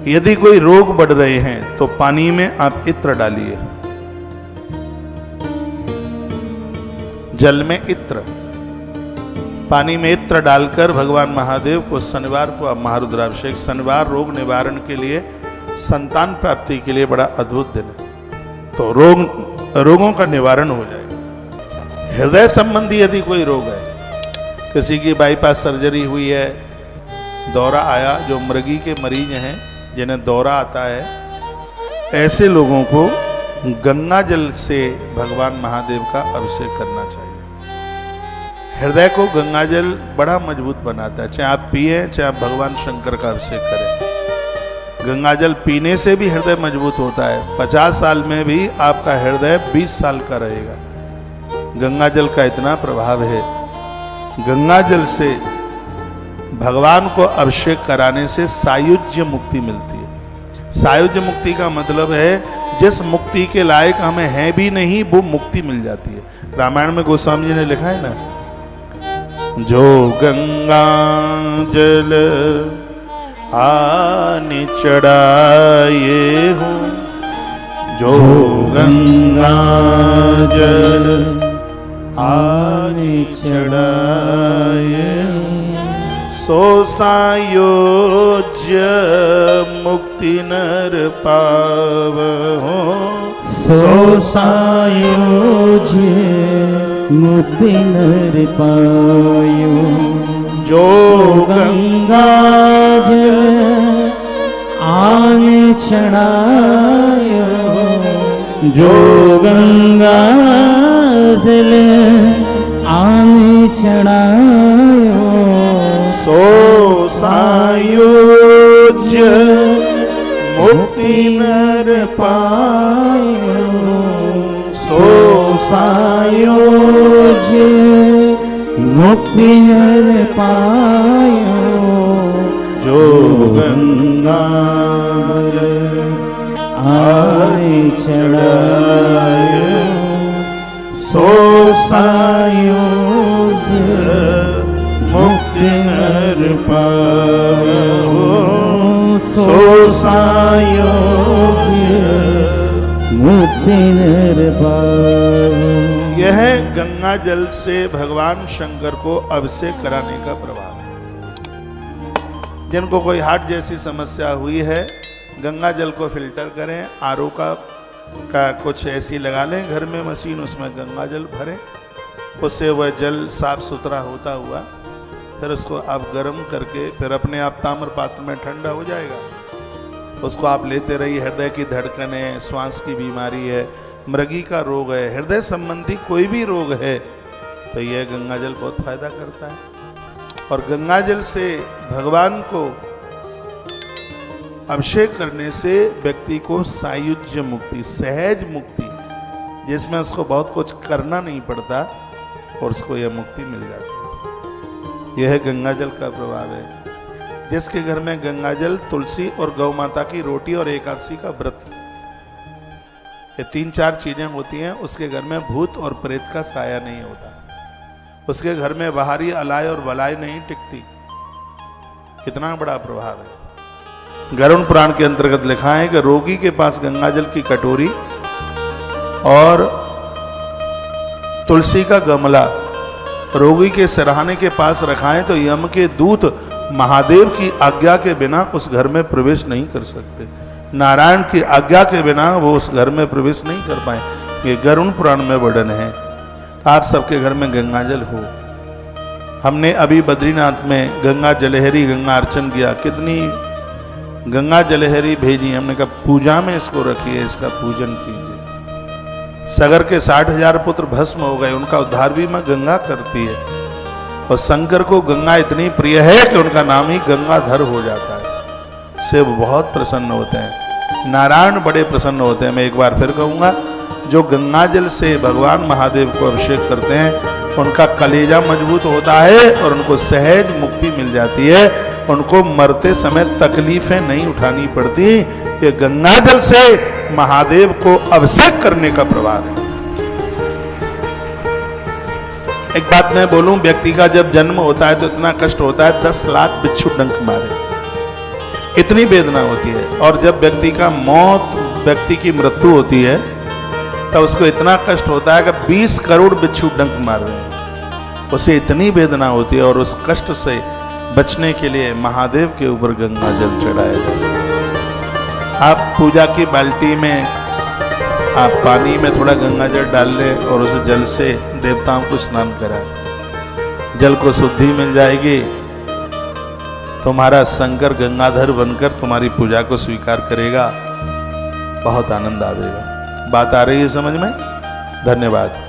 यदि कोई रोग बढ़ रहे हैं तो पानी में आप इत्र डालिए, जल में इत्र, पानी में इत्र डालकर भगवान महादेव को शनिवार को आप महारुद्राभिषेक। शनिवार रोग निवारण के लिए, संतान प्राप्ति के लिए बड़ा अद्भुत दिन है, तो रोगों का निवारण हो जाएगा। हृदय संबंधी यदि कोई रोग है, किसी की बाईपास सर्जरी हुई है, दौरा आया, जो मृगी के मरीज हैं जिन्हें दौरा आता है, ऐसे लोगों को गंगा जल से भगवान महादेव का अभिषेक करना चाहिए। हृदय को गंगा जल बड़ा मजबूत बनाता है, चाहे आप पिए चाहे आप भगवान शंकर का अभिषेक करें। गंगा जल पीने से भी हृदय मजबूत होता है। 50 साल में भी आपका हृदय 20 साल का रहेगा। गंगा जल का इतना प्रभाव है। गंगा जल से भगवान को अभिषेक कराने से सायुज्य मुक्ति मिलती है। सायुज्य मुक्ति का मतलब है जिस मुक्ति के लायक हमें है भी नहीं, वो मुक्ति मिल जाती है। रामायण में गोस्वामी जी ने लिखा है ना, जो गंगा जल आने चढ़ाए हो, जो गंगा जल आने चढ़ाए, सो सायोज्य मुक्ति नर पावो, सो सायोज्य मुक्ति नर पायो, जो गंगा जल आने चढ़ायो, जो गंगा जल आने चढ़ायो, सो सायोज्य मुक्ति नर पायो, सो सायोज्य मुक्ति नर पायो, जो गंगा आए चढ़ायो, सो सायोज्य मुक्ति नर पायो, सो सायोज्य मुक्ति नर पायो। यह गंगा जल से भगवान शंकर को अभिषेक कराने का प्रभाव है। जिनको कोई हार्ट जैसी समस्या हुई है, गंगा जल को फिल्टर करें, आरओ का कुछ ऐसी लगा लें घर में मशीन, उसमें गंगा जल भरें, उससे वह जल साफ सुथरा होता हुआ फिर उसको आप गर्म करके फिर अपने आप ताम्र पात्र में ठंडा हो जाएगा। उसको आप लेते रहिए। हृदय की धड़कन है, श्वास की बीमारी है, मृगी का रोग है, हृदय संबंधी कोई भी रोग है, तो यह गंगा जल बहुत फायदा करता है। और गंगा जल से भगवान को अभिषेक करने से व्यक्ति को सायुज्य मुक्ति, सहज मुक्ति, जिसमें उसको बहुत कुछ करना नहीं पड़ता और उसको यह मुक्ति मिल जाती है। यह गंगा जल का प्रभाव है। जिसके घर में गंगा जल, तुलसी और गौ माता की रोटी और एकादशी का व्रत, ये 3-4 चीजें होती हैं, उसके घर में भूत और प्रेत का साया नहीं होता। उसके घर में बाहरी अलाय और बलाई नहीं टिकती। कितना बड़ा प्रभाव है। गरुड़ पुराण के अंतर्गत लिखा है कि रोगी के पास गंगा जल की कटोरी और तुलसी का गमला रोगी के सिरहाने के पास रखाएं तो यम के दूत महादेव की आज्ञा के बिना उस घर में प्रवेश नहीं कर सकते। नारायण की आज्ञा के बिना वो उस घर में प्रवेश नहीं कर पाए। ये गरुड़ पुराण में वर्णन है। आप सबके घर में गंगा जल हो। हमने अभी बद्रीनाथ में गंगा जलहरी गंगा अर्चन किया, कितनी गंगा जलहरी भेजी। हमने कहा पूजा में इसको रखिए, इसका पूजन कीजिए। सगर के 60,000 पुत्र भस्म हो गए, उनका उद्धार भी मां गंगा करती है। और शंकर को गंगा इतनी प्रिय है कि उनका नाम ही गंगाधर हो जाता है। से वो बहुत प्रसन्न होते हैं। नारायण बड़े प्रसन्न होते हैं। मैं एक बार फिर कहूँगा, जो गंगा जल से भगवान महादेव को अभिषेक करते हैं उनका कलेजा मजबूत होता है और उनको सहज मुक्ति मिल जाती है। उनको मरते समय तकलीफें नहीं उठानी पड़ती। ये गंगा जल से महादेव को अभिषेक करने का प्रभाव है। एक बात मैं बोलूं, व्यक्ति का जब जन्म होता है तो इतना कष्ट होता है, 10 लाख बिच्छू डंक मारे। इतनी वेदना होती है। और जब व्यक्ति का मौत, व्यक्ति की मृत्यु होती है, तब उसको इतना कष्ट होता है कि 20 करोड़ बिच्छू डंक मार रहे हैं, उसे इतनी वेदना होती है। और उस कष्ट से बचने के लिए महादेव के ऊपर गंगा जल चढ़ाया जाता है। आप पूजा की बाल्टी में आप पानी में थोड़ा गंगा जल डाल ले और उस जल से देवताओं को स्नान कराए, जल को शुद्धि मिल जाएगी। तुम्हारा शंकर गंगाधर बनकर तुम्हारी पूजा को स्वीकार करेगा, बहुत आनंद आवेगा। बात आ रही है समझ में? धन्यवाद।